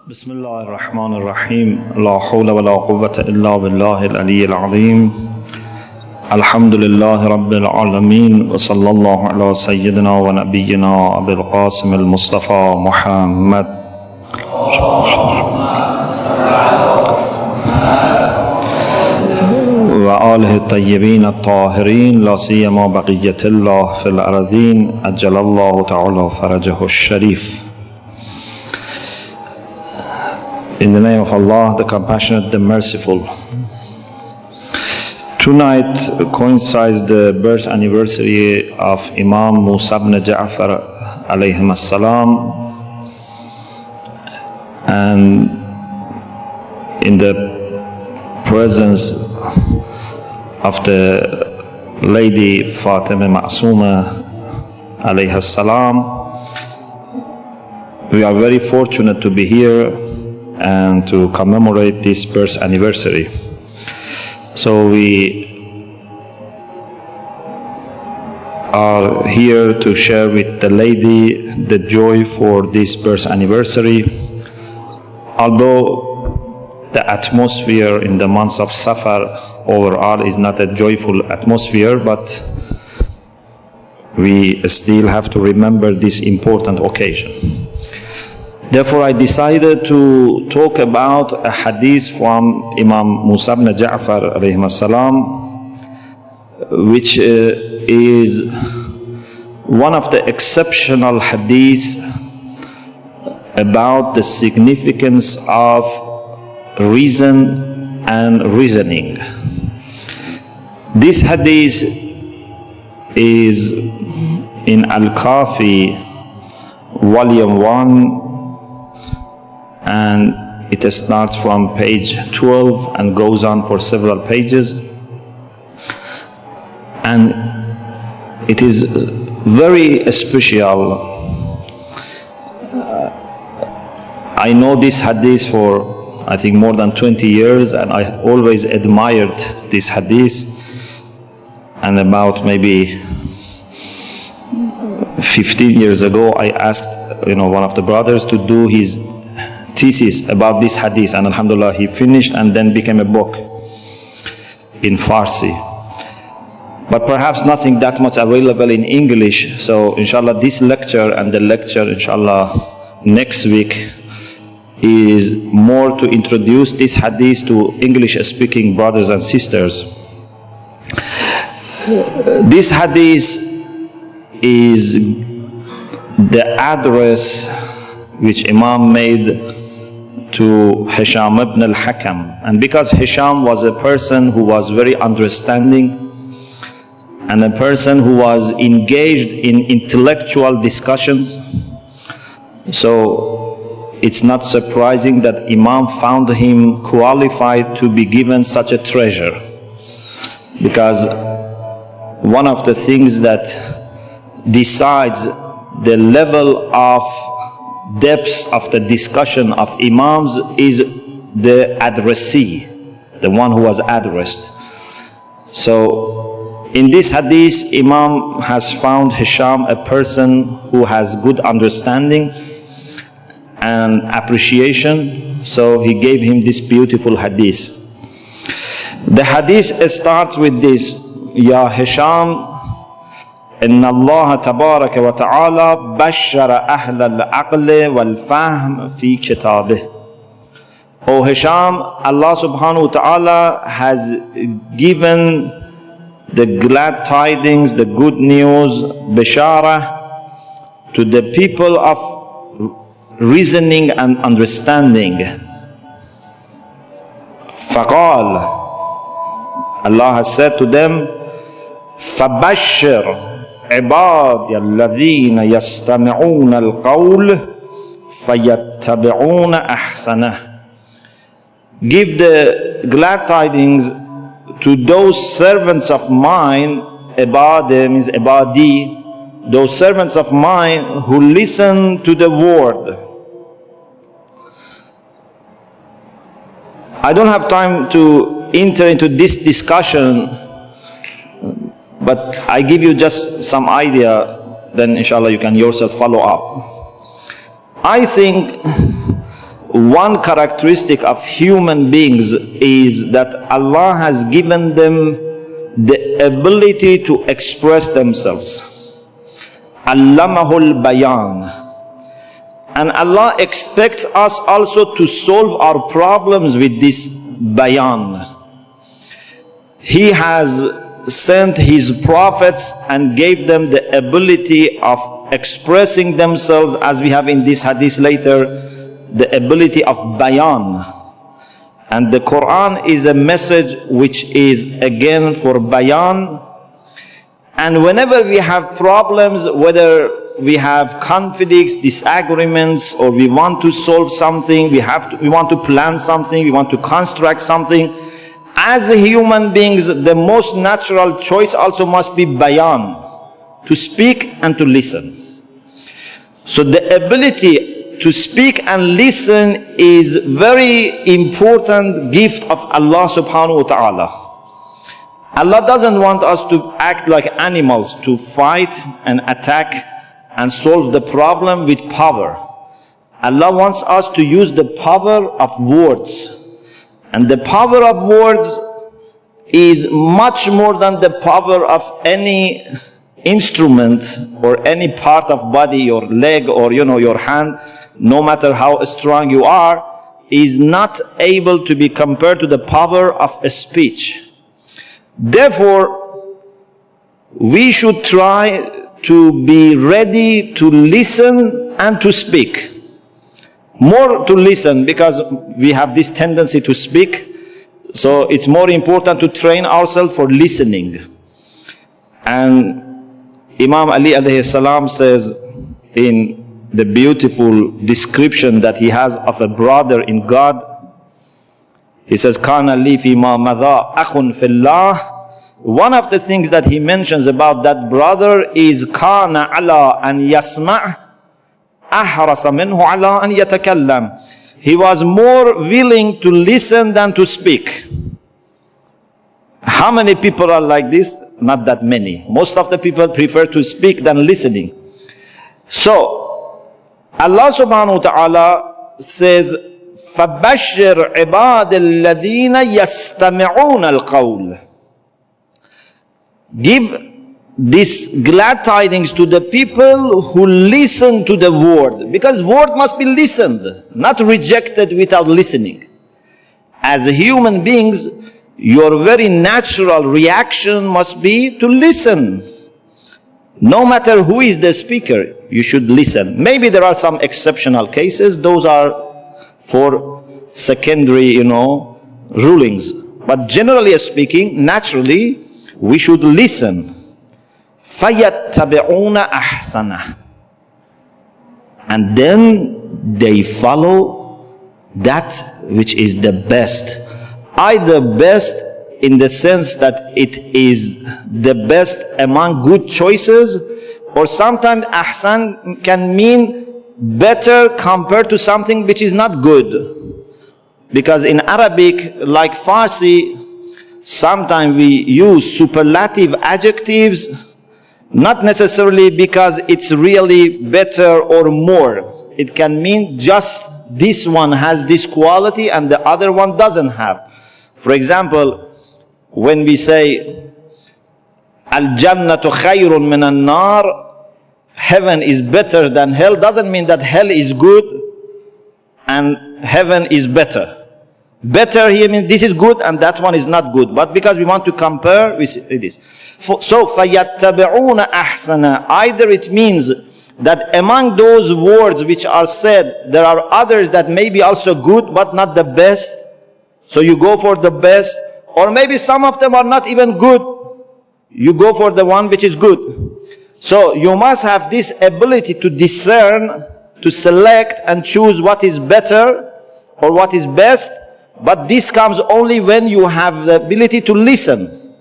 بسم الله الرحمن الرحيم لا حول ولا قوة إلا بالله العلي العظيم الحمد لله رب العالمين وصلى الله على سيدنا ونبينا أبي القاسم المصطفى محمد وآله الطيبين الطاهرين لا سيما بقية الله في الأرضين أجل الله تعالى فرجه الشريف. In the name of Allah, the Compassionate, the Merciful. Tonight coincides the birth anniversary of Imam Musa ibn Ja'far alayhim as-salam, and in the presence of the lady Fatima Ma'suma alayhi as-salam, we are very fortunate to be here and to commemorate this birth anniversary. So we are here to share with the lady the joy for this birth anniversary. Although the atmosphere in the months of Safar overall is not a joyful atmosphere, but we still have to remember this important occasion. Therefore, I decided to talk about a hadith from Imam Musa ibn Ja'far alayhi as-salam, which is one of the exceptional hadiths about the significance of reason and reasoning. This hadith is in Al-Kafi, volume 1, and it starts from page 12 and goes on for several pages, and it is very special. I know this hadith for I think more than 20 years, and I always admired this hadith, and about maybe 15 years ago I asked one of the brothers to do his thesis about this hadith, and alhamdulillah he finished and then became a book in Farsi, but perhaps nothing that much available in English. So inshallah this lecture and the lecture inshallah next week is more to introduce this hadith to English speaking brothers and sisters. This hadith is the address which Imam made to Hisham ibn al-Hakam, and because Hisham was a person who was very understanding and a person who was engaged in intellectual discussions, so it's not surprising that Imam found him qualified to be given such a treasure, because one of the things that decides the level of depths of the discussion of Imams is the addressee, the one who was addressed. So in this hadith, Imam has found Hisham a person who has good understanding and appreciation, so he gave him this beautiful hadith. The hadith starts with this: Ya Hisham, إن الله تبارك وتعالى بشر أهل العقل والفهم في كتابه. O Hisham, Allah subhanahu wa ta'ala has given the glad tidings, the good news, bishara, to the people of reasoning and understanding. فقال, Allah has said to them, فبشر عبادي الذين يستمعون القول فيتبعون أحسنه. Give the glad tidings to those servants of mine, ibadi means ibadi, those servants of mine who listen to the word. I don't have time to enter into this discussion, but I give you just some idea, then inshallah you can yourself follow up. I think one characteristic of human beings is that Allah has given them the ability to express themselves. Allamahul bayan. And Allah expects us also to solve our problems with this bayan. He has sent His prophets and gave them the ability of expressing themselves, as we have in this hadith later, the ability of bayan. And the Quran is a message which is again for bayan. And whenever we have problems, whether we have conflicts, disagreements, or we want to solve something, we want to plan something, we want to construct something, as human beings, the most natural choice also must be bayan, to speak and to listen. So the ability to speak and listen is very important gift of Allah subhanahu wa ta'ala. Allah doesn't want us to act like animals, to fight and attack and solve the problem with power. Allah wants us to use the power of words. And the power of words is much more than the power of any instrument or any part of body, your leg or your hand, no matter how strong you are, is not able to be compared to the power of a speech. Therefore, we should try to be ready to listen and to speak. More to listen, because we have this tendency to speak, so it's more important to train ourselves for listening. And Imam Ali alayhi salam says in the beautiful description that he has of a brother in God, he says, Kana li fi ma madha akhun fillah. One of the things that he mentions about that brother is Kana ala an yasma' ahrasa minhu ala an yatakallam. He was more willing to listen than to speak. How many people are like this? Not that many. Most of the people prefer to speak than listening. So Allah subhanahu wa ta'ala says, فَبَشِّرْ عِبَادِ الَّذِينَ يَسْتَمِعُونَ الْقَوْلِ. Give this glad tidings to the people who listen to the word, because word must be listened, not rejected without listening. As human beings, your very natural reaction must be to listen. No matter who is the speaker, you should listen. Maybe there are some exceptional cases, those are for secondary, rulings. But generally speaking, naturally, we should listen. فَيَتَّبِعُونَ أَحْسَنَهُ. And then they follow that which is the best. Either best in the sense that it is the best among good choices, or sometimes ahsan can mean better compared to something which is not good. Because in Arabic, like Farsi, sometimes we use superlative adjectives, not necessarily because it's really better or more. It can mean just this one has this quality and the other one doesn't have. For example, when we say Al-Jannatu khayrun min an-nar, heaven is better than hell, doesn't mean that hell is good and heaven is better. Better here means this is good and that one is not good. But because we want to compare, we say this. So, فَيَتَّبِعُونَ أَحْسَنَ. Either it means that among those words which are said, there are others that may be also good, but not the best. So you go for the best. Or maybe some of them are not even good. You go for the one which is good. So you must have this ability to discern, to select and choose what is better or what is best. But this comes only when you have the ability to listen.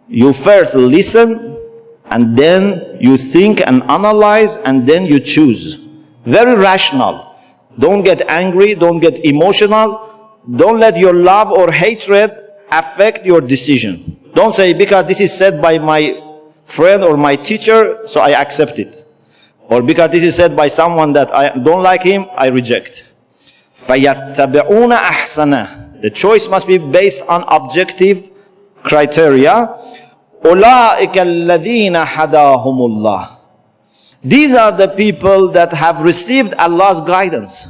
You first listen, and then you think and analyze, and then you choose. Very rational. Don't get angry, don't get emotional. Don't let your love or hatred affect your decision. Don't say, because this is said by my friend or my teacher, so I accept it. Or because this is said by someone that I don't like him, I reject. فَيَتَّبِعُونَ أَحْسَنَهُ. The choice must be based on objective criteria. أُولَٰئِكَ الَّذِينَ هَدَاهُمُ اللَّهُ. These are the people that have received Allah's guidance.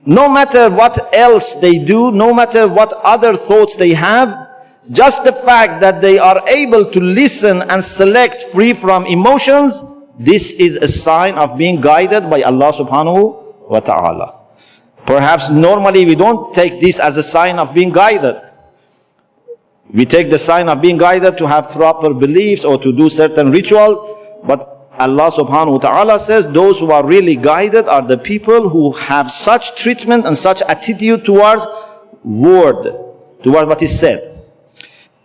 No matter what else they do, no matter what other thoughts they have, just the fact that they are able to listen and select free from emotions, this is a sign of being guided by Allah subhanahu wa ta'ala. Perhaps normally we don't take this as a sign of being guided. We take the sign of being guided to have proper beliefs or to do certain rituals, but Allah subhanahu wa ta'ala says those who are really guided are the people who have such treatment and such attitude towards word, towards what is said.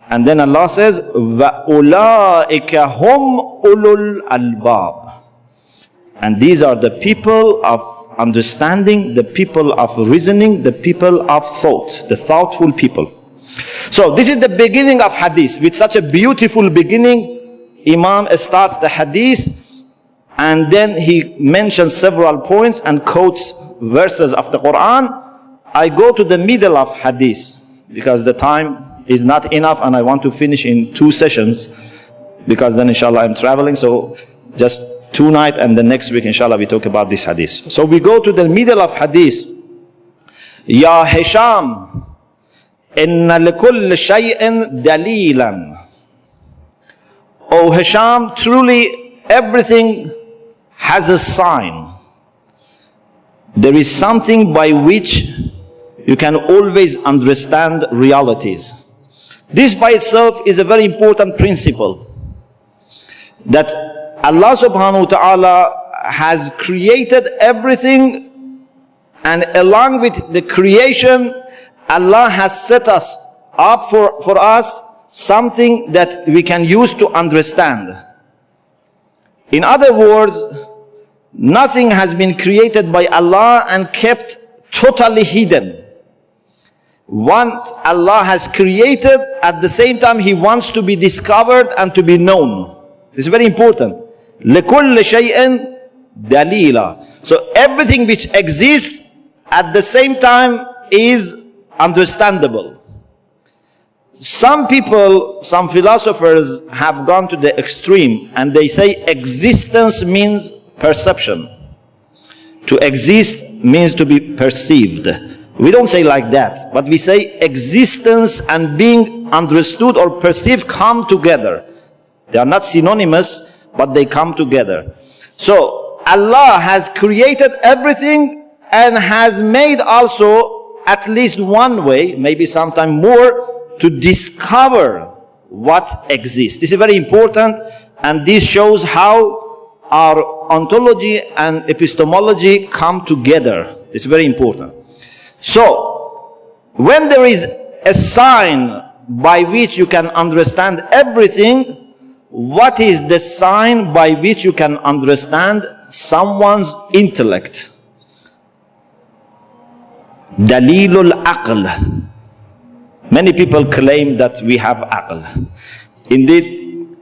And then Allah says, وَأُولَٰئِكَ هُمْ أُولُو الْأَلْبَابِ. And these are the people of understanding, the people of reasoning, the people of thought, the thoughtful people. So this is the beginning of hadith. With such a beautiful beginning, Imam starts the hadith, and then he mentions several points and quotes verses of the Quran. I go to the middle of hadith because the time is not enough and I want to finish in 2 sessions, because then inshallah I'm traveling, so just tonight and the next week inshallah we talk about this hadith. So we go to the middle of hadith. Ya Hisham, inna likulli shay'in dalilan. O Hisham, truly everything has a sign. There is something by which you can always understand realities. This by itself is a very important principle, that Allah subhanahu wa ta'ala has created everything, and along with the creation, Allah has set us up for us something that we can use to understand. In other words, nothing has been created by Allah and kept totally hidden. What Allah has created, at the same time He wants to be discovered and to be known. This is very important. لِكُلِّ شَيْءٍ دَلِيلًا. So everything which exists at the same time is understandable. Some people, some philosophers have gone to the extreme and they say existence means perception. To exist means to be perceived. We don't say like that, but we say existence and being understood or perceived come together. They are not synonymous, but they come together. So Allah has created everything and has made also at least one way, maybe sometime more, to discover what exists. This is very important, and this shows how our ontology and epistemology come together. It's very important. So, when there is a sign by which you can understand everything, what is the sign by which you can understand someone's intellect? Dalilul aql. Many people claim that we have aql. Indeed,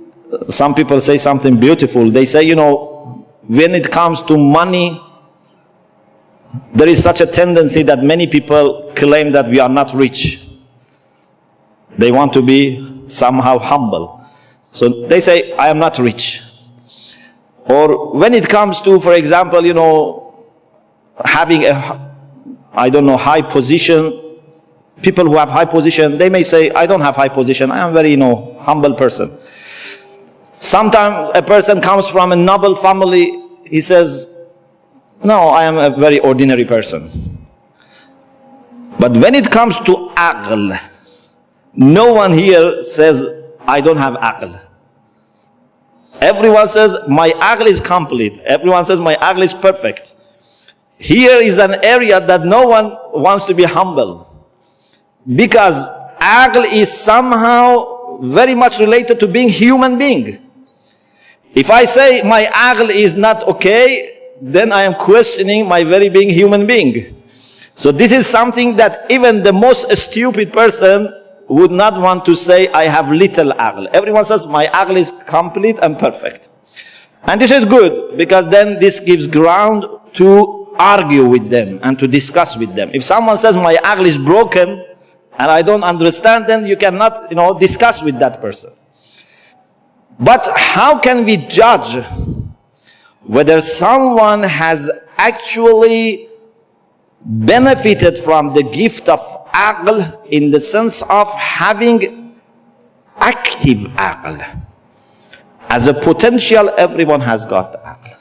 some people say something beautiful. They say, you know, when it comes to money, there is such a tendency that many people claim that we are not rich. They want to be somehow humble. So they say, I am not rich. Or when it comes to, for example, you know, having a, I don't know, high position, people who have high position, they may say, I don't have high position, I am very, you know, humble person. Sometimes a person comes from a noble family, he says, no, I am a very ordinary person. But when it comes to aql, no one here says, I don't have aql. Everyone says, my aql is complete. Everyone says, my aql is perfect. Here is an area that no one wants to be humble, because aql is somehow very much related to being human being. If I say my aql is not okay, then I am questioning my very being human being. So this is something that even the most stupid person would not want to say, I have little aql. Everyone says my aql is complete and perfect. And this is good, because then this gives ground to argue with them and to discuss with them. If someone says my aql is broken and I don't understand, then you cannot, discuss with that person. But how can we judge whether someone has actually benefited from the gift of aql in the sense of having active aql? As a potential, everyone has got aql.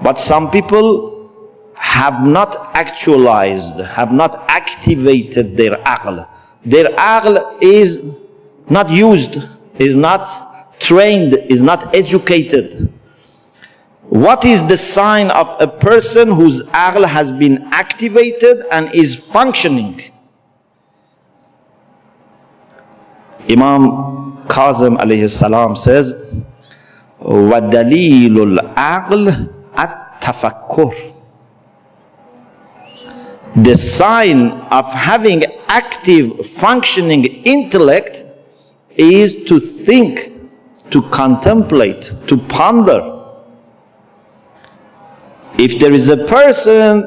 But some people have not actualized, have not activated their aql. Their aql is not used, is not trained, is not educated. What is the sign of a person whose aql has been activated and is functioning? Imam Kazin alayhi salam says, وَدَلِيلُ الْعَقْلِ التَّفَكُّرِ. The sign of having active, functioning intellect is to think, to contemplate, to ponder. If there is a person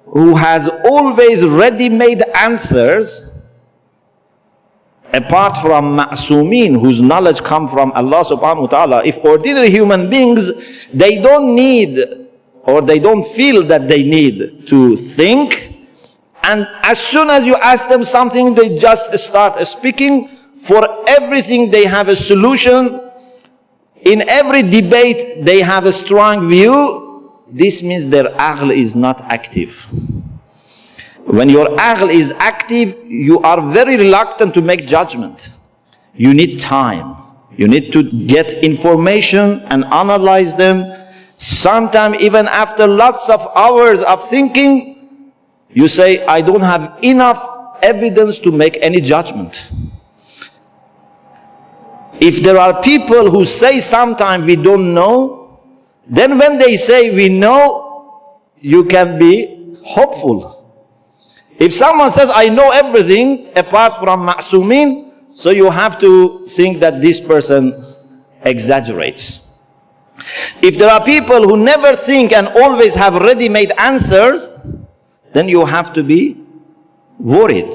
who has always ready-made answers, apart from ma'sumin, whose knowledge comes from Allah subhanahu wa ta'ala, if ordinary human beings, they don't need, or they don't feel that they need to think, and as soon as you ask them something, they just start speaking. For everything they have a solution. In every debate they have a strong view. This means their aql is not active. When your aql is active, you are very reluctant to make judgment. You need time. You need to get information and analyze them. Sometimes even after lots of hours of thinking, you say, I don't have enough evidence to make any judgment. If there are people who say sometimes we don't know, then when they say we know, you can be hopeful. If someone says, I know everything apart from ma'sumin, so you have to think that this person exaggerates. If there are people who never think and always have ready-made answers, then you have to be worried.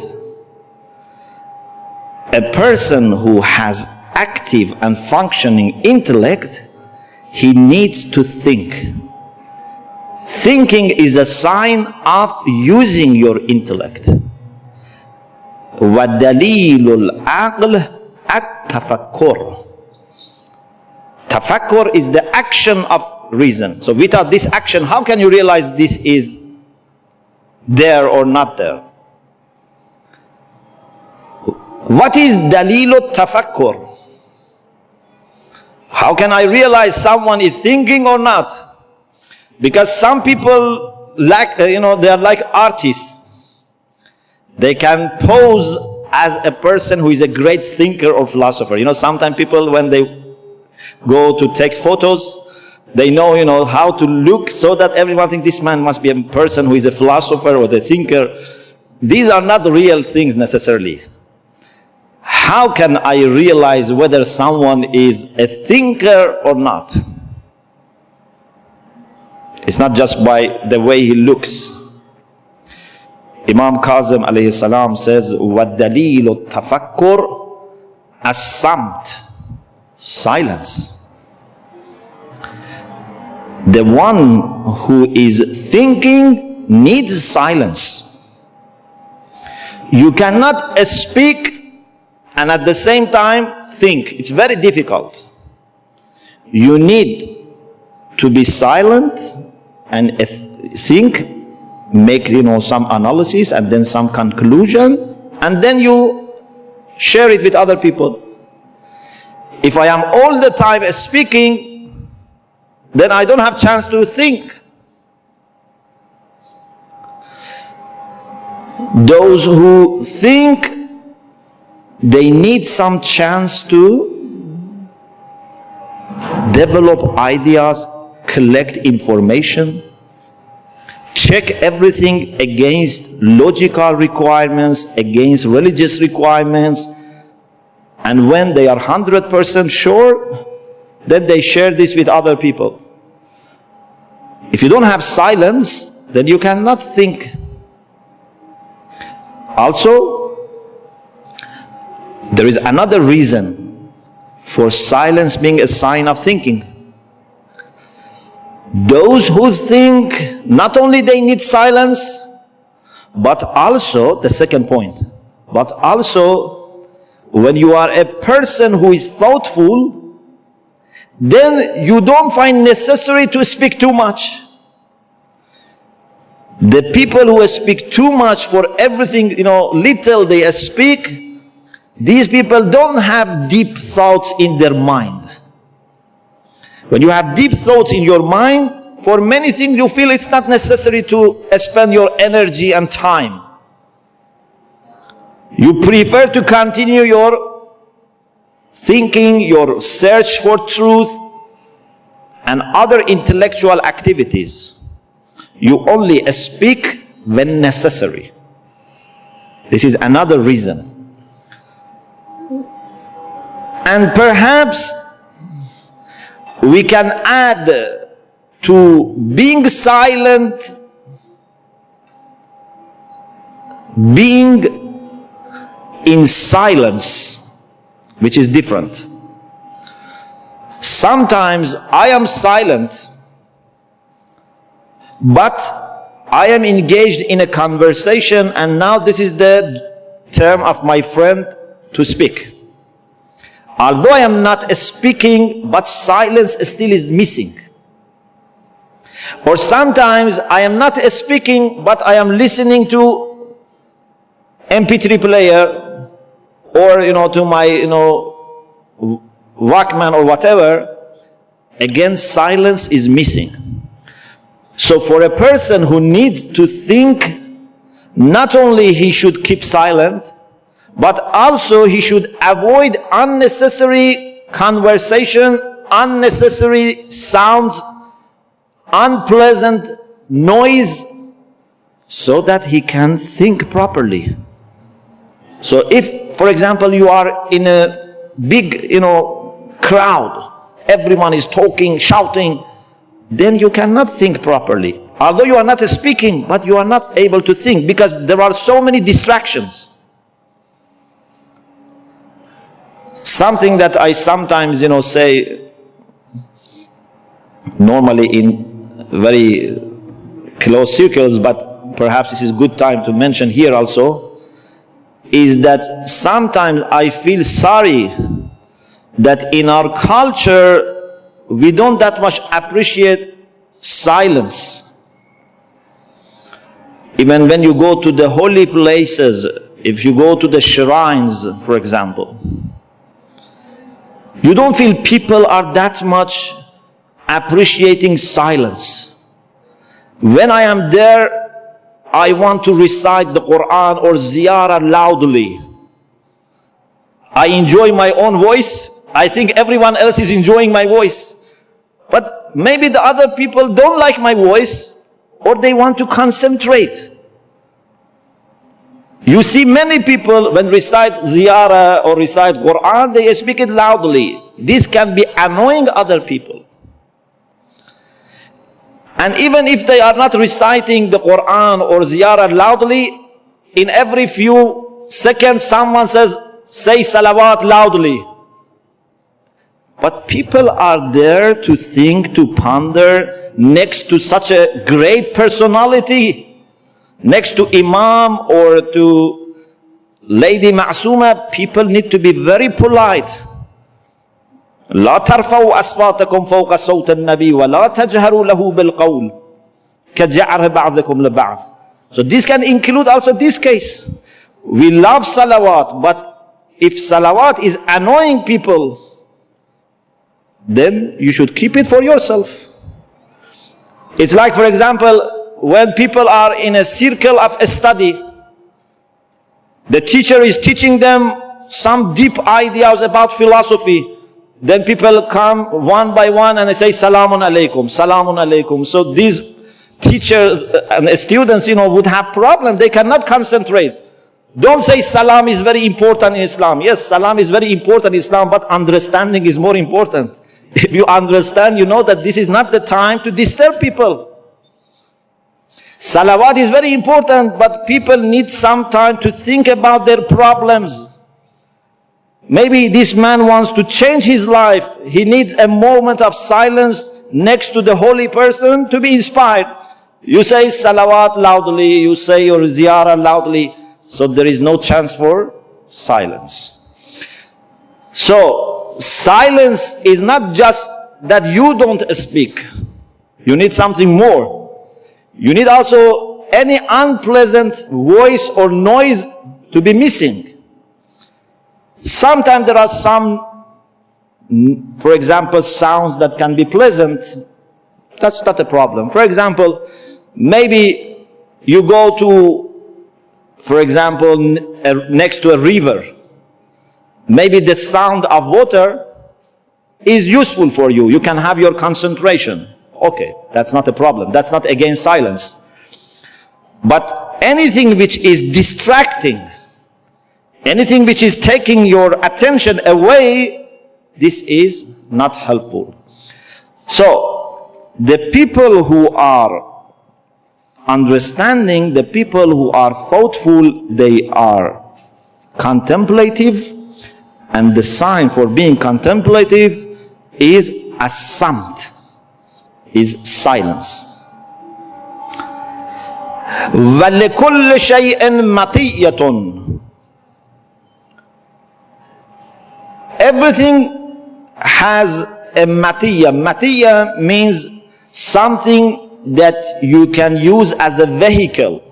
A person who has active and functioning intellect, he needs to think. Thinking is a sign of using your intellect. وَدَلِيلُ الْعَقْلِ التَّفَكُّرِ. Tafakkur is the action of reason. So without this action, how can you realize this is there or not there? What is dalilu tafakkur? How can I realize someone is thinking or not? Because some people like, they are like artists. They can pose as a person who is a great thinker or philosopher. Sometimes people, when they go to take photos, they know, how to look so that everyone thinks this man must be a person who is a philosopher or a thinker. These are not real things necessarily. How can I realize whether someone is a thinker or not? It's not just by the way he looks. Imam Kazin alayhi salam says, وَالدَّلِيلُ التَّفَكُّرِ الصَّمْتِ. Silence. The one who is thinking needs silence. You cannot speak and at the same time think. It's very difficult. You need to be silent and think, make some analysis and then some conclusion, and then you share it with other people. If I am all the time speaking, then I don't have chance to think. Those who think, they need some chance to develop ideas, collect information, check everything against logical requirements, against religious requirements, and when they are 100% sure, then they share this with other people. If you don't have silence, then you cannot think. Also, there is another reason for silence being a sign of thinking. Those who think not only they need silence, but also, the second point, but also when you are a person who is thoughtful, then you don't find necessary to speak too much. The people who speak too much for everything, little they speak, these people don't have deep thoughts in their mind. When you have deep thoughts in your mind, for many things you feel it's not necessary to spend your energy and time. You prefer to continue your thinking, your search for truth, and other intellectual activities. You only speak when necessary. This is another reason. And perhaps we can add to being silent, being in silence, which is different. Sometimes I am silent, but I am engaged in a conversation, and now this is the term of my friend to speak. Although I am not speaking, but silence still is missing. Or sometimes I am not speaking, but I am listening to MP3 player, or to my Walkman or whatever. Again, silence is missing. So for a person who needs to think, not only he should keep silent, but also he should avoid unnecessary conversation, unnecessary sounds, unpleasant noise, so that he can think properly. So if, for example, you are in a big, crowd, everyone is talking, shouting, then you cannot think properly. Although you are not speaking, but you are not able to think because there are so many distractions. Something that I sometimes, say, normally in very close circles, but perhaps this is good time to mention here also, is that sometimes I feel sorry that in our culture we don't that much appreciate silence. Even when you go to the holy places, if you go to the shrines, for example, you don't feel people are that much appreciating silence. When I am there, I want to recite the Quran or ziyarah loudly. I enjoy my own voice. I think everyone else is enjoying my voice. But maybe the other people don't like my voice, or they want to concentrate. You see many people when recite ziyarah or recite Quran, they speak it loudly. This can be annoying other people. And even if they are not reciting the Quran or ziyarah loudly, in every few seconds someone says, say salawat loudly. But people are there to think, to ponder, next to such a great personality, next to Imam or to Lady Ma'suma, people need to be very polite. لا ترفعوا أصواتكم فوق صوت النبي ولا تجهروا له بالقول كجعر بعضكم لبعض. So this can include also this case. We love salawat, but if salawat is annoying people, then you should keep it for yourself. It's like, for example, when people are in a circle of study, the teacher is teaching them some deep ideas about philosophy. Then people come one by one and they say, Salamun alaikum, Salamun alaikum. So these teachers and students, would have problems. They cannot concentrate. Don't say salam is very important in Islam. Yes, salam is very important in Islam, but understanding is more important. If you understand, you know that this is not the time to disturb people. Salawat is very important, but people need some time to think about their problems. Maybe this man wants to change his life. He needs a moment of silence next to the holy person to be inspired. You say salawat loudly, you say your ziyarah loudly, so there is no chance for silence. So silence is not just that you don't speak. You need something more. You need also any unpleasant voice or noise to be missing. Sometimes there are some, for example, sounds that can be pleasant. That's not a problem. For example, maybe you go to, for example, next to a river. Maybe the sound of water is useful for you. You can have your concentration. Okay, that's not a problem. That's not against silence. But anything which is distracting, anything which is taking your attention away, this is not helpful. So, the people who are understanding, the people who are thoughtful, they are contemplative, and the sign for being contemplative is as-samt, is silence. وَلِكُلِّ شَيْءٍ مَطِيَّةٌ. Everything has a matiyya. Matiyya means something that you can use as a vehicle.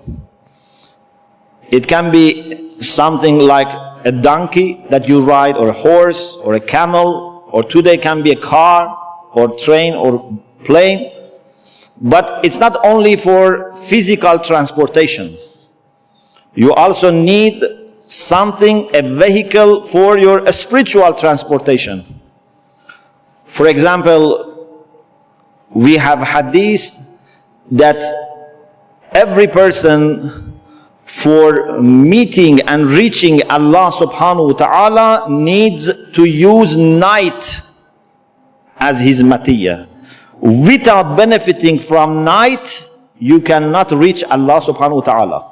It can be something like a donkey that you ride, or a horse, or a camel, or today can be a car, or train, or plane. But it's not only for physical transportation. You also need something, a vehicle for your spiritual transportation. For example, we have hadith that every person for meeting and reaching Allah subhanahu wa ta'ala needs to use night as his matiyya. Without benefiting from night, you cannot reach Allah subhanahu wa ta'ala.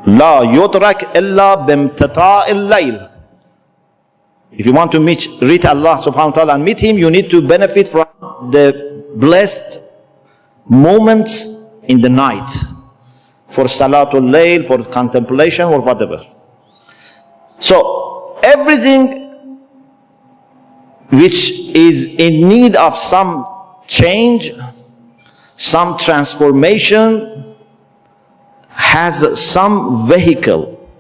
لا يدرك إلا بامتطاع الليل. If you want to reach Allah subhanahu wa ta'ala and meet him, you need to benefit from the blessed moments in the night, for salatul layl, for contemplation, or whatever. So everything which is in need of some change, some transformation, has some vehicle,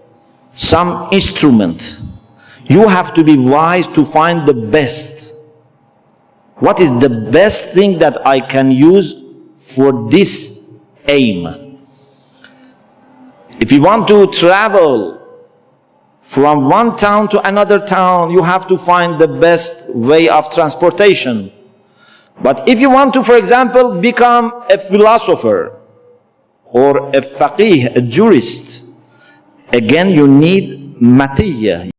some instrument. You have to be wise to find the best. What is the best thing that I can use for this aim? If you want to travel from one town to another town, you have to find the best way of transportation. But if you want to, for example, become a philosopher or a faqih, a jurist, again you need matiyya.